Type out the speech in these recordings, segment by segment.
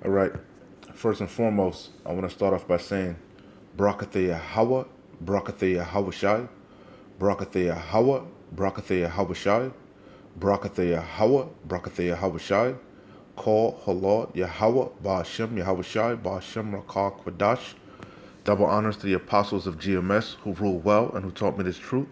All right. First and foremost, I want to start off by saying Brakathea Hawa, Brakathea Hawashai, Brakathea Hawa, Brakathea Hawashai, Brakathea Hawa, Brakathea Hawashai, Call Halal Yahweh, Ba'ashem Yahawashai, Ba'ashem Rakah Kwadash. Double honors to the apostles of GMS who rule well and who taught me this truth.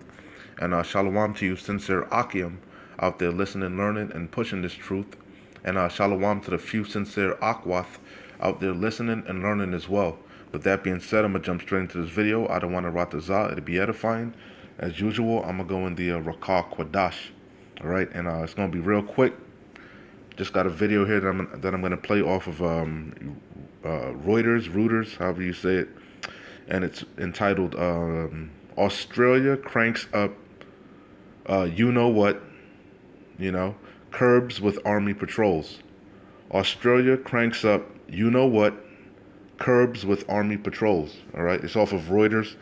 And shalom to you, sincere Akim, out there listening, learning, and pushing this truth. And shalom to the few sincere Akwath out there listening and learning as well. With that being said, I'm going to jump straight into this video. I don't want to ratazah. It'll be edifying. As usual, I'm going to go in the Rakah Kwadash. All right, and it's going to be real quick. Just got a video here that I'm going to play off of Reuters, however you say it. And it's entitled Australia Cranks Up You Know What, curbs with Army patrols. Australia cranks up you know what, curbs with Army patrols. All right, it's off of Reuters.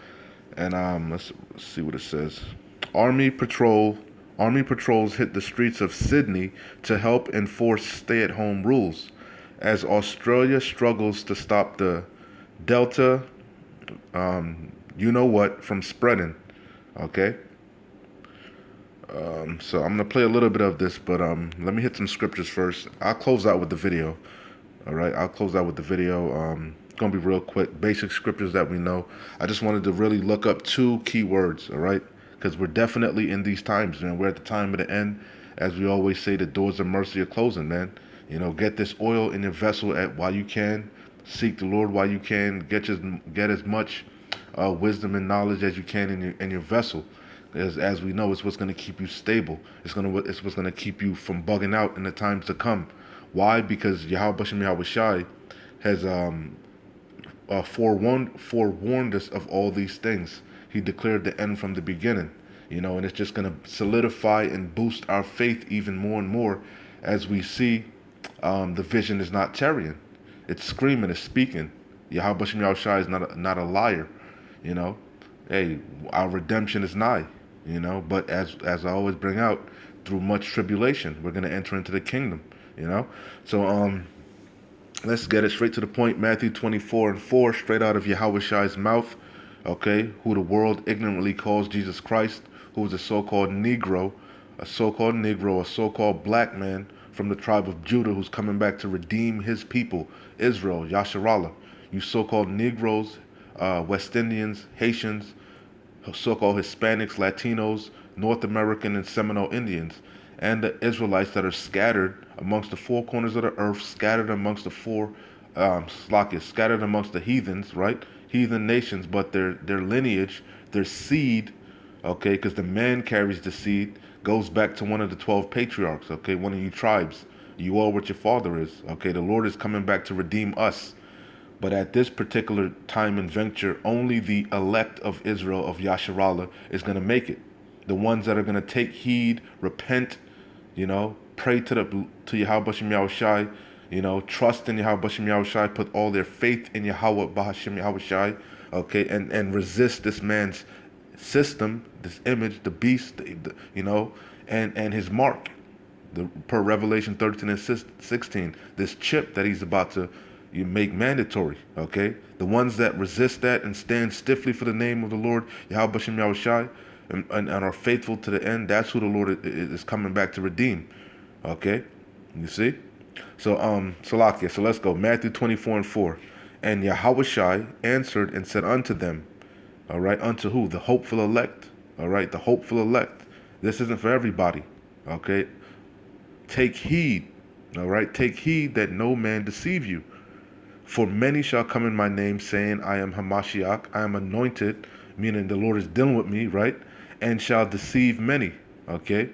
And let's see what it says. Army patrols hit the streets of Sydney to help enforce stay-at-home rules as Australia struggles to stop the Delta you know what from spreading. Okay. So I'm gonna play a little bit of this, but let me hit some scriptures first. I'll close out with the video. All right, I'll close out with the video. It's gonna be real quick. Basic scriptures that we know. I just wanted to really look up two key words. All right, because we're definitely in these times, man. We're at the time of the end, as we always say. The doors of mercy are closing, man. Get this oil in your vessel while you can. Seek the Lord while you can. Get as much wisdom and knowledge as you can in your vessel. As we know, it's what's going to keep you stable. It's what's going to keep you from bugging out in the times to come. Why? Because Yahweh Bashem Yahweh Shai has forewarned us of all these things. He declared the end from the beginning, and it's just going to solidify and boost our faith even more and more as we see the vision is not tarrying. It's screaming, it's speaking. Yahweh Bashem Yahweh Shai is not a liar, Hey, our redemption is nigh, But as I always bring out, through much tribulation, we're going to enter into the kingdom, So let's get it straight to the point. Matthew 24:4, straight out of Yahweh Shai's mouth. Okay, who the world ignorantly calls Jesus Christ, who is a so-called Negro, a so-called black man from the tribe of Judah, who's coming back to redeem his people, Israel, Yasharallah. You so-called Negroes, West Indians, Haitians, so-called Hispanics, Latinos, North American and Seminole Indians, and the Israelites that are scattered amongst the four corners of the earth, scattered amongst scattered amongst the heathens, right? Heathen nations, but their lineage, their seed, okay, because the man carries the seed, goes back to one of the 12 patriarchs, okay, one of you tribes. You are what your father is, okay? The Lord is coming back to redeem us. But at this particular time and venture, only the elect of Israel, of Yasharallah, is going to make it. The ones that are going to take heed, repent, pray to Yahweh Bashem Yahweh Shai, trust in Yahweh Bashem Yahweh Shai, put all their faith in Yahweh Bahashem Yahweh Shai, okay, and resist this man's system, this image, the beast, and his mark. Per Revelation 13 and 16, this chip that he's about to make mandatory, okay? The ones that resist that and stand stiffly for the name of the Lord, Yahweh Bashem Yahweh Shai, and are faithful to the end, that's who the Lord is coming back to redeem, okay? You see? So, Salakia, so let's go. Matthew 24:4. And Yahweh Shai answered and said unto them, all right, unto who? The hopeful elect, all right? The hopeful elect. This isn't for everybody, okay? Take heed, all right? Take heed that no man deceive you. For many shall come in my name, saying, I am Hamashiach, I am anointed, meaning the Lord is dealing with me, right? And shall deceive many, okay?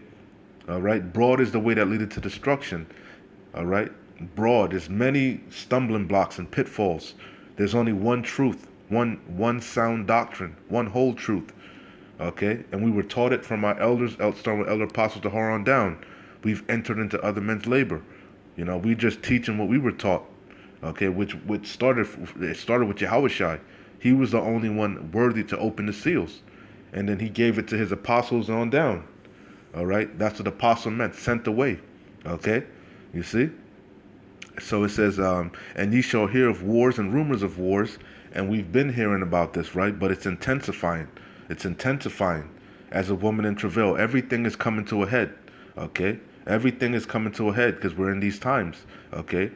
All right? Broad is the way that leadeth to destruction, all right? Broad, there's many stumbling blocks and pitfalls. There's only one truth, one sound doctrine, one whole truth, okay? And we were taught it from our elders, starting with elder apostles to on down. We've entered into other men's labor. We just teaching what we were taught. Okay, which started with Yahweh Shai. He was the only one worthy to open the seals, and then he gave it to his apostles on down. All right, that's what apostle meant, sent away. Okay, you see, So it says, and ye shall hear of wars and rumors of wars. And we've been hearing about this, right? But it's intensifying. It's intensifying. As a woman in travail, everything is coming to a head. Okay? Everything is coming to a head because we're in these times. Okay?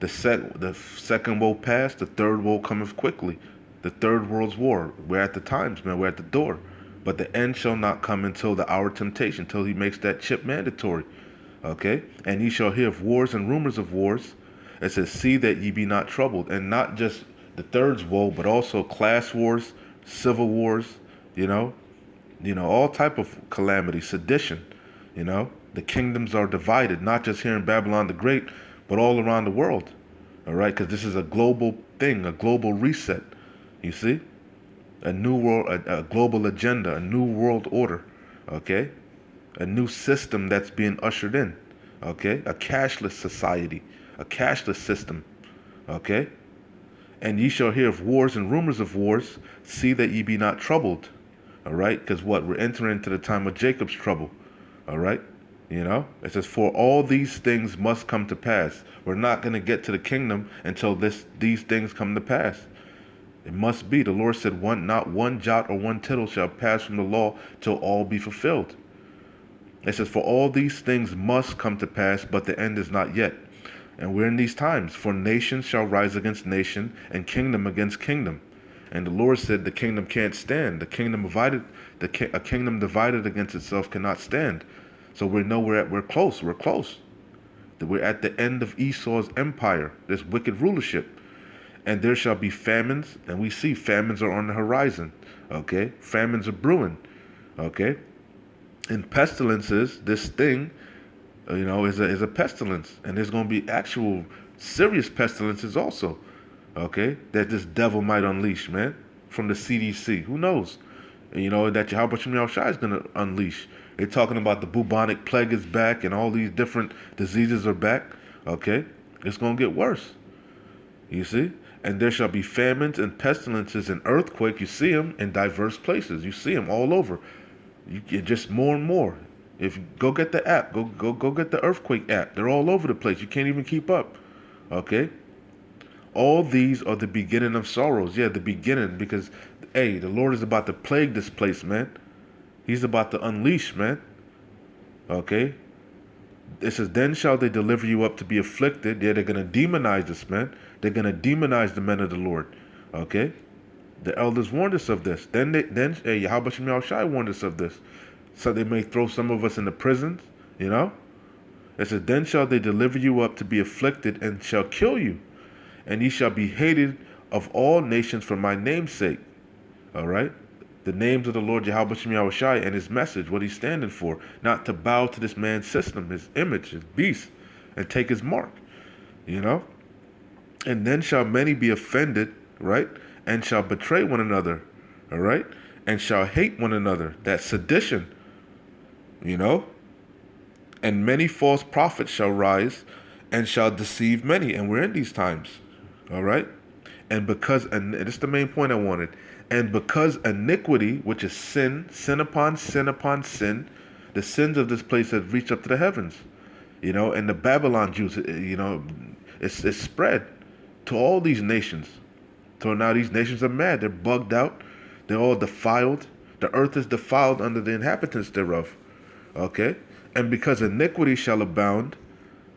The second woe passed, the third woe cometh quickly. The third world's war. We're at the times, man. We're at the door. But the end shall not come until the hour of temptation, till he makes that chip mandatory. Okay? And ye shall hear of wars and rumors of wars. It says, see that ye be not troubled. And not just the third's woe, but also class wars, civil wars, all type of calamity, sedition, the kingdoms are divided, not just here in Babylon the Great, but all around the world. All right, because this is a global thing, a global reset. You see, a new world, a global agenda, a new world order. Okay, a new system that's being ushered in. Okay, a cashless society, a cashless system. Okay. And ye shall hear of wars and rumors of wars. See that ye be not troubled. All right? Because what? We're entering into the time of Jacob's trouble. All right? It says, for all these things must come to pass. We're not going to get to the kingdom until these things come to pass. It must be. The Lord said, not one jot or one tittle shall pass from the law till all be fulfilled. It says, for all these things must come to pass, but the end is not yet. And we're in these times, for nation shall rise against nation, and kingdom against kingdom. And the Lord said the kingdom can't stand. A kingdom divided against itself cannot stand. So we know we're close. We're close. We're at the end of Esau's empire, this wicked rulership. And there shall be famines, and we see famines are on the horizon. Okay, famines are brewing. Okay, and pestilences, this thing. Is a pestilence, and there's going to be actual serious pestilences also, okay, that this devil might unleash, man, from the CDC. Who knows? And that Yahweh Shem Shai is going to unleash. They're talking about the bubonic plague is back, and all these different diseases are back, okay? It's going to get worse, you see? And there shall be famines and pestilences and earthquake. You see them in diverse places. You see them all over. You get just more and more. If you go get the app, go get the earthquake app. They're all over the place. You can't even keep up. Okay? All these are the beginning of sorrows. Yeah, the beginning, because the Lord is about to plague this place, man. He's about to unleash, man. Okay? It says, then shall they deliver you up to be afflicted. Yeah, they're gonna demonize us, man. They're gonna demonize the men of the Lord. Okay? The elders warned us of this. Then Yahweh Shem Shai warned us of this. So they may throw some of us into prisons, It says, then shall they deliver you up to be afflicted, and shall kill you. And ye shall be hated of all nations for my name's sake. All right? The names of the Lord Yahweh Shem Shai and his message, what he's standing for. Not to bow to this man's system, his image, his beast, and take his mark. And then shall many be offended, right? And shall betray one another, all right? And shall hate one another. That's sedition. And many false prophets shall rise and shall deceive many. And we're in these times. All right? And this is the main point I wanted. And because iniquity, which is sin upon sin upon sin, the sins of this place have reached up to the heavens. And the Babylon Jews, it's spread to all these nations. So now these nations are mad. They're bugged out. They're all defiled. The earth is defiled under the inhabitants thereof. Okay? And because iniquity shall abound,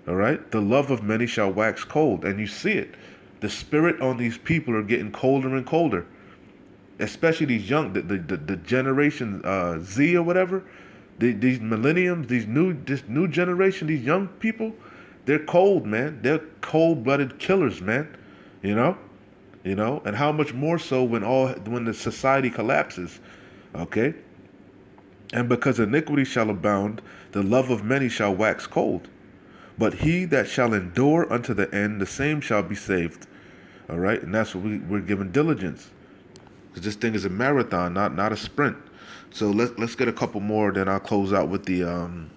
all right, the love of many shall wax cold. And you see it. The spirit on these people are getting colder and colder. Especially these young, the generation Z or whatever. These millenniums, this new generation, these young people, they're cold, man. They're cold-blooded killers, man. And how much more so when the society collapses. Okay? And because iniquity shall abound, the love of many shall wax cold. But he that shall endure unto the end, the same shall be saved. All right? And that's what we're given diligence. Because this thing is a marathon, not a sprint. So let's get a couple more, then I'll close out with the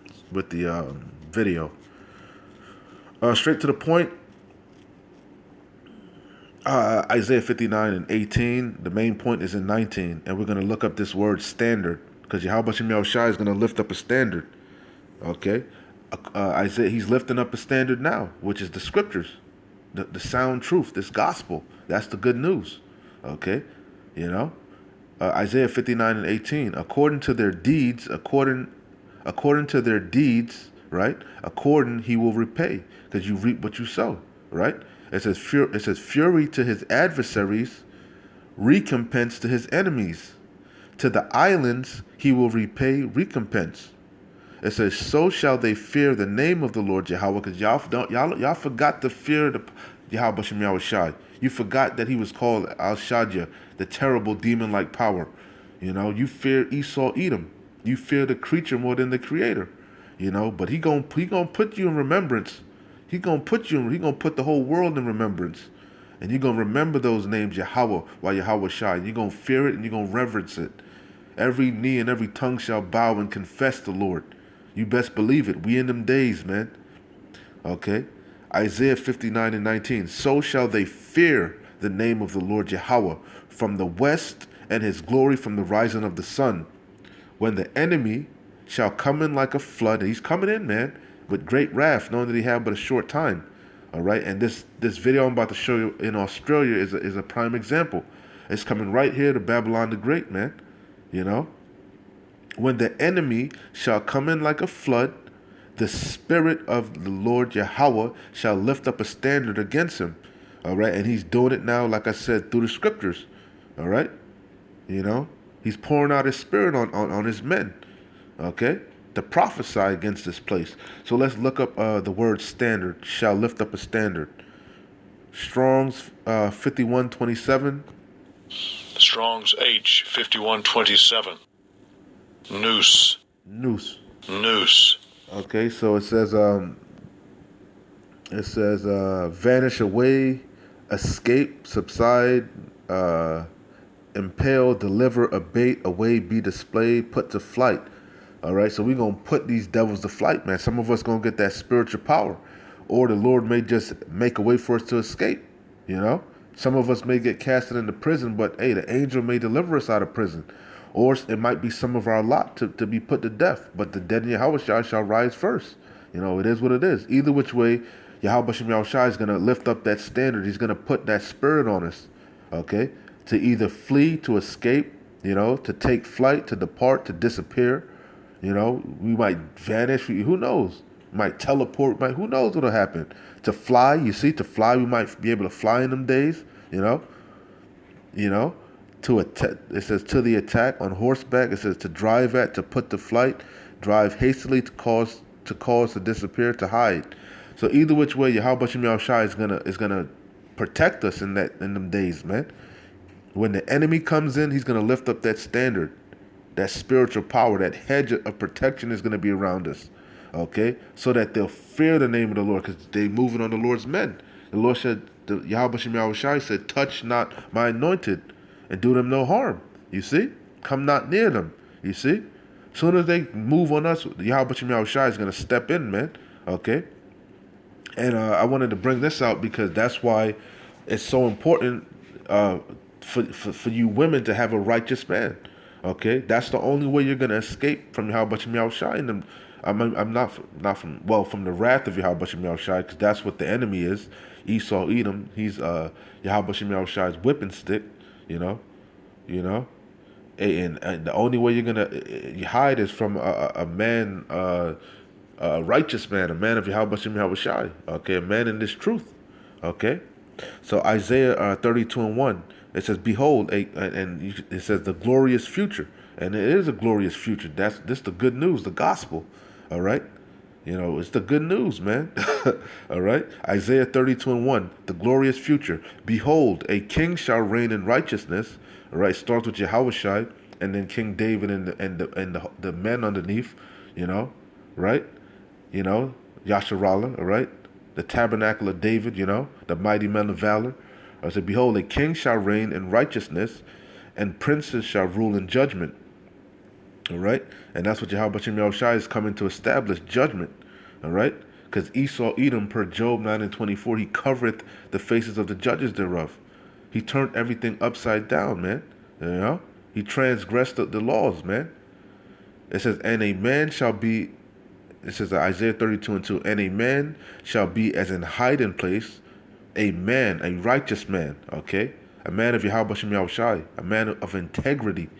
video. Straight to the point. Isaiah 59 and 18. The main point is in 19. And we're going to look up this word standard. Because Yahweh Shem Shai is going to lift up a standard. Okay? Isaiah, he's lifting up a standard now, which is the scriptures. the sound truth, this gospel. That's the good news. Okay, you know, Isaiah 59:18. According to their deeds, according to their deeds, right? According he will repay, because you reap what you sow, right? It says fury to his adversaries, recompense to his enemies. To the islands he will repay recompense. It says, so shall they fear the name of the Lord Yahweh, because y'all forgot to fear the Yahweh Shem Yahweh Shai. You forgot that he was called Al Shaddai, the terrible demon-like power. You know, you fear Esau Edom. You fear the creature more than the creator. You know, but he gonna put you in remembrance. He gonna put the whole world in remembrance. And you're gonna remember those names, Yahweh, while Yahweh Shai. You're gonna fear it and you're gonna reverence it. Every knee and every tongue shall bow and confess the Lord. You best believe it. We in them days, man. Okay? Isaiah 59:19. So shall they fear the name of the Lord Yahweh from the west, and his glory from the rising of the sun. When the enemy shall come in like a flood, and he's coming in, man, with great wrath, knowing that he had but a short time. All right? And this video I'm about to show you in Australia is a prime example. It's coming right here to Babylon the Great, man. You know? When the enemy shall come in like a flood, the spirit of the Lord Yahweh shall lift up a standard against him. All right. And he's doing it now, like I said, through the scriptures. All right. You know, he's pouring out his spirit on his men. Okay. To prophesy against this place. So let's look up the word standard. Shall lift up a standard. Strong's 51:27. Strong's H 51:27. Noose. Noose. Noose. Okay, so it says vanish away, escape, subside, impale, deliver, abate, away, be displayed, put to flight. All right, so we're going to put these devils to flight, man. Some of us going to get that spiritual power, or the Lord may just make a way for us to escape, you know. Some of us may get casted into prison, but hey, the angel may deliver us out of prison. Or it might be some of our lot to be put to death. But the dead in Yahweh shall rise first. You know, it is what it is. Either which way, Yahweh Shem Yahweh Shai is going to lift up that standard. He's going to put that spirit on us, okay? To either flee, to escape, you know, to take flight, to depart, to disappear. You know, we might vanish. Who knows? Might teleport. Who knows what'll happen? To fly, you see, to fly, we might be able to fly in them days, you know? You know? It says to the attack on horseback. It says to drive at, to put to flight, drive hastily, to cause to disappear, to hide. So either which way, Yahweh Shem Yahweh Shai is gonna protect us in them days, man. When the enemy comes in, he's gonna lift up that standard, that spiritual power, that hedge of protection is gonna be around us, okay? So that they'll fear the name of the Lord, because they moving on the Lord's men. The Lord said, Yahweh Shem Yahweh Shai said, touch not my anointed, and do them no harm. You see? Come not near them. You see? Soon as they move on us, Yahweh Shem Yahweh Shai is going to step in, man. Okay? And I wanted to bring this out because that's why it's so important for you women to have a righteous man. Okay? That's the only way you're going to escape from Yahweh Shem Yahweh Shai. And I'm not from the wrath of Yahweh Shem Yahweh Shai, because that's what the enemy is. Esau Edom. He's Yahweh Shem Yahweh Shai's whipping stick. You know, and the only way you're gonna hide is from a man, a righteous man, a man of Yahweh Shem Yahweh Shai. Okay, a man in this truth. Okay, so Isaiah 32:1, it says, "Behold, it says the glorious future, and it is a glorious future. This the good news, the gospel. All right." You know, it's the good news, man. All right. Isaiah 32:1, the glorious future. Behold, a king shall reign in righteousness. All right. Starts with Yahweh Shai, and then King David and the men underneath. You know, right? You know, Yasharallah. All right. The tabernacle of David. You know, the mighty men of valor. I said, behold, a king shall reign in righteousness, and princes shall rule in judgment. All right, and that's what Yahweh Shem Yahweh Shai is coming to establish, judgment. All right, because Esau Edom, per Job 9:24, he covereth the faces of the judges thereof. He turned everything upside down, man. You know, he transgressed the laws, man. It says, and a man shall be. It says Isaiah 32:2, and a man shall be as an hiding place a man, a righteous man, okay? A man of Yahweh Shem Yahushai, a man of integrity,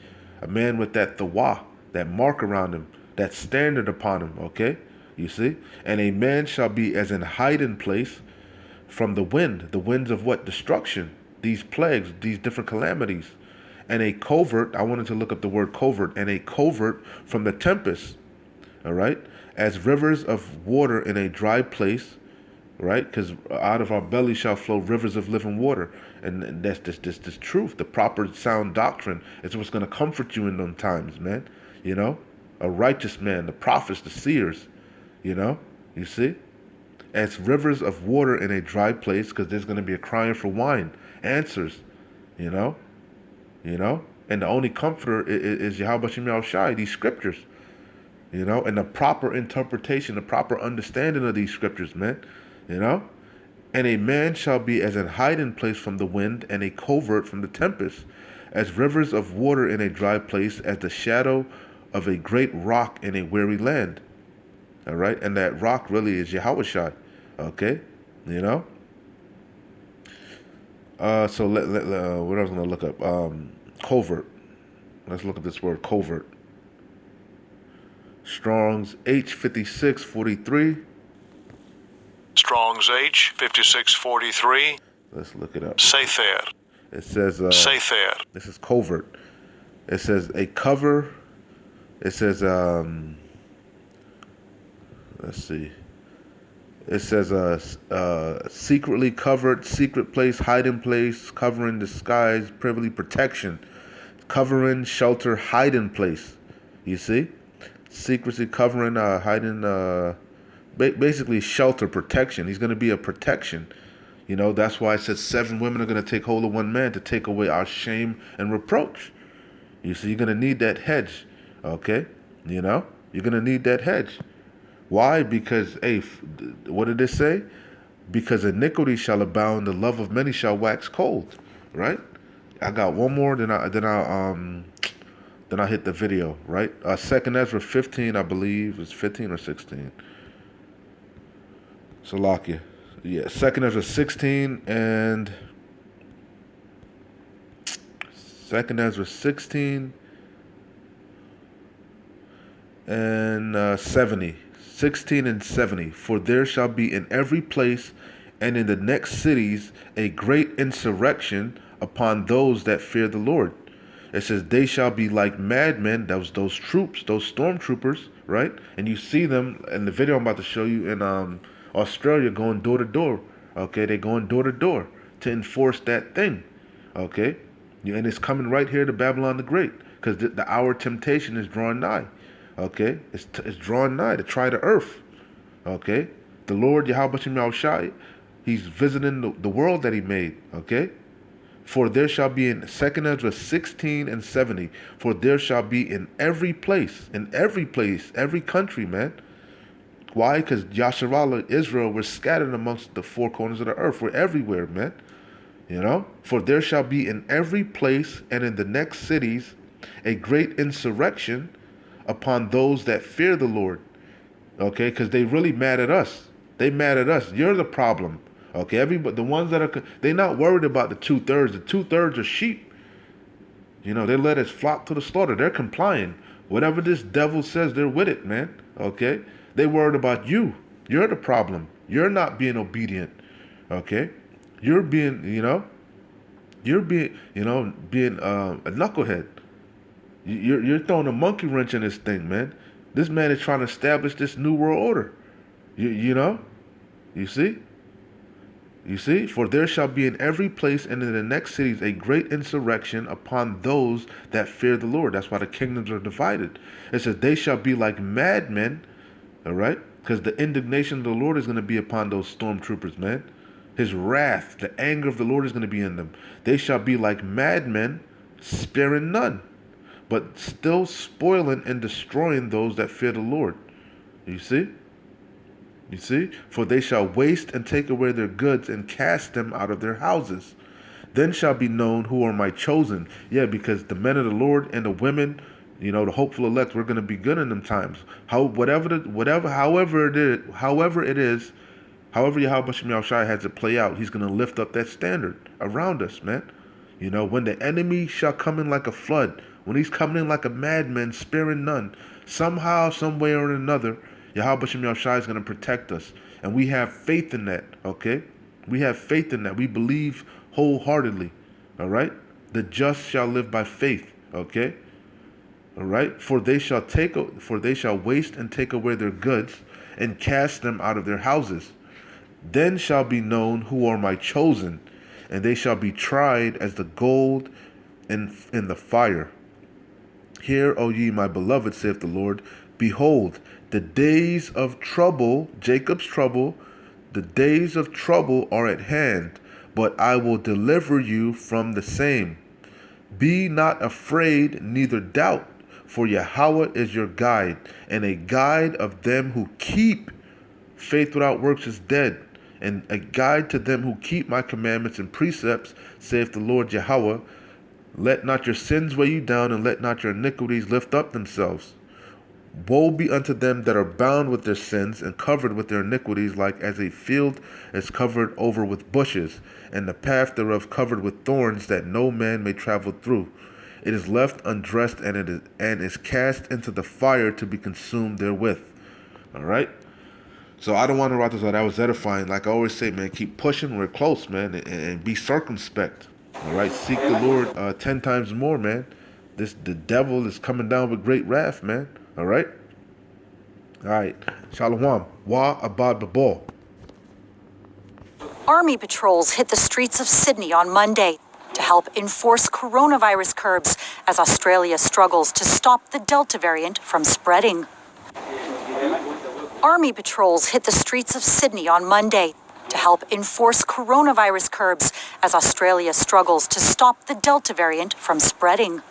a man with that thawa, that mark around him, that standard upon him, okay? You see? And a man shall be as an hiding place from the winds of what? Destruction, these plagues, these different calamities. And a covert, I wanted to look up the word covert, and a covert from the tempest, all right? As rivers of water in a dry place, right? Because out of our belly shall flow rivers of living water, and that's this truth. The proper sound doctrine is what's going to comfort you in them times, man. You know, a righteous man, the prophets, the seers. You know, you see, as rivers of water in a dry place, because there's going to be a crying for wine, answers. You know, you know, and the only comforter is Yahweh Shem Yahushai, these scriptures. You know, and the proper interpretation, the proper understanding of these scriptures, man. You know, and a man shall be as an hiding place from the wind, and a covert from the tempest, as rivers of water in a dry place, as the shadow of a great rock in a weary land. All right, and that rock really is Yahushua. Okay, you know. So what I was gonna look up, covert. Let's look at this word covert. Strong's H5643. Strong's H 5643. Let's look it up. Sather. It says Sather. this is covert. It says a cover. It says let's see. It says secretly covered, secret place, hiding place, covering, disguise, privily protection, covering, shelter, hiding place. You see, secrecy, covering, hiding, basically shelter, protection. He's going to be a protection. You know, that's why it says 7 women are going to take hold of 1 man to take away our shame and reproach. You see, you're going to need that hedge, okay? You know, you're going to need that hedge. Why? Because, hey, what did it say? Because iniquity shall abound, the love of many shall wax cold, right? I got one more, then I hit the video, right? 2nd Ezra 15, I believe, is 15 or 16. Salakia. Yeah, 2nd Ezra 16 and 2nd Ezra 16 and 70. 16 and 70. For there shall be in every place and in the next cities a great insurrection upon those that fear the Lord. It says they shall be like madmen. That was those troops, those stormtroopers, right? And you see them in the video I'm about to show you in Australia going door to door. Okay, they're going door to door to enforce that thing. Okay, and it's coming right here to Babylon the Great, because the hour of temptation is drawing nigh. Okay, it's drawing nigh to try the earth. Okay, the Lord Yahweh Shem Yahushai, He's visiting the world that He made. Okay, for there shall be in 2nd Ezra 16 and 70. For there shall be in every place, every country, man. Why? Because Yasharallah, Israel, were scattered amongst the 4 corners of the earth. We're everywhere, man. You know? For there shall be in every place and in the next cities a great insurrection upon those that fear the Lord. Okay? Because they really mad at us. They mad at us. You're the problem. Okay? Everybody, the ones that are, they're not worried about the 2/3. The 2/3 are sheep. You know, they let us flock to the slaughter. They're complying. Whatever this devil says, they're with it, man. Okay? They worried about you. You're the problem. You're not being obedient. Okay? You're being, being a knucklehead. You're throwing a monkey wrench in this thing, man. This man is trying to establish this new world order. You see? You see? For there shall be in every place and in the next cities a great insurrection upon those that fear the Lord. That's why the kingdoms are divided. It says they shall be like madmen. All right? Because the indignation of the Lord is going to be upon those stormtroopers, man. His wrath, the anger of the Lord is going to be in them. They shall be like madmen, sparing none, but still spoiling and destroying those that fear the Lord. You see? You see? For they shall waste and take away their goods and cast them out of their houses. Then shall be known who are my chosen. Yeah, because the men of the Lord and the women, the hopeful elect, we're going to be good in them times. However it is, However Yahweh Shem Yahushai has it play out, he's going to lift up that standard around us, man. You know, when the enemy shall come in like a flood, when he's coming in like a madman, sparing none, somehow, some way or another, Yahweh Shem Yahushai is going to protect us. And we have faith in that, okay? We have faith in that. We believe wholeheartedly, all right? The just shall live by faith, okay? All right? For they shall waste and take away their goods and cast them out of their houses. Then shall be known who are my chosen, and they shall be tried as the gold in the fire. Hear, O ye my beloved, saith the Lord, behold, the days of trouble, Jacob's trouble, the days of trouble are at hand, but I will deliver you from the same. Be not afraid, neither doubt, for Yahweh is your guide, and a guide of them who keep. Faith without works is dead, and a guide to them who keep my commandments and precepts, saith the Lord Yahweh. Let not your sins weigh you down, and let not your iniquities lift up themselves. Woe be unto them that are bound with their sins and covered with their iniquities, like as a field is covered over with bushes, and the path thereof covered with thorns, that no man may travel through. It is left undressed, and is cast into the fire to be consumed therewith. All right. So I don't want to write this out. That was edifying. Like I always say, man, keep pushing. We're close, man, and be circumspect. All right. Seek the Lord 10 times more, man. The devil is coming down with great wrath, man. All right. All right. Shalom. Wa abad babal. Army patrols hit the streets of Sydney on Monday to help enforce coronavirus curbs as Australia struggles to stop the Delta variant from spreading. Army patrols hit the streets of Sydney on Monday to help enforce coronavirus curbs as Australia struggles to stop the Delta variant from spreading.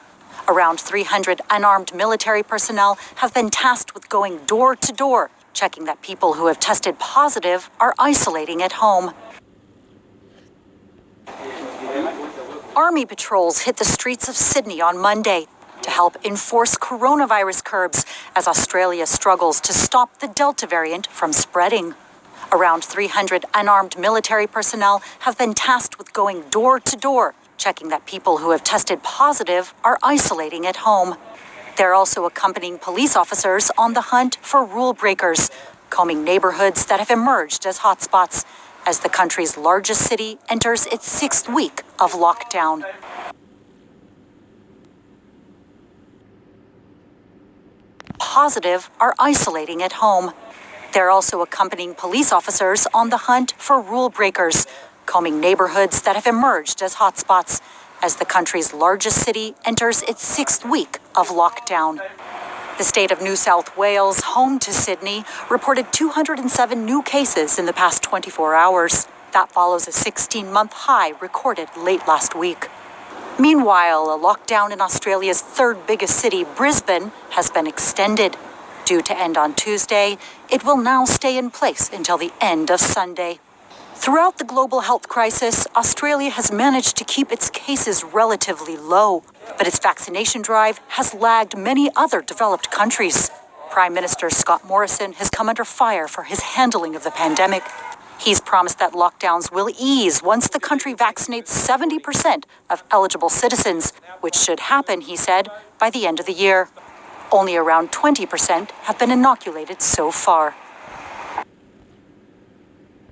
Around 300 unarmed military personnel have been tasked with going door to door, checking that people who have tested positive are isolating at home. Army patrols hit the streets of Sydney on Monday to help enforce coronavirus curbs as Australia struggles to stop the Delta variant from spreading. Around 300 unarmed military personnel have been tasked with going door to door, checking that people who have tested positive are isolating at home. They're also accompanying police officers on the hunt for rule breakers, combing neighborhoods that have emerged as hotspots as the country's largest city enters its 6th week of lockdown. Positive are isolating at home. They're also accompanying police officers on the hunt for rule breakers, combing neighborhoods that have emerged as hotspots as the country's largest city enters its 6th week of lockdown. The state of New South Wales, home to Sydney, reported 207 new cases in the past 24 hours. That follows a 16-month high recorded late last week. Meanwhile, a lockdown in Australia's 3rd biggest city, Brisbane, has been extended. Due to end on Tuesday, it will now stay in place until the end of Sunday. Throughout the global health crisis, Australia has managed to keep its cases relatively low, but its vaccination drive has lagged many other developed countries. Prime Minister Scott Morrison has come under fire for his handling of the pandemic. He's promised that lockdowns will ease once the country vaccinates 70% of eligible citizens, which should happen, he said, by the end of the year. Only around 20% have been inoculated so far.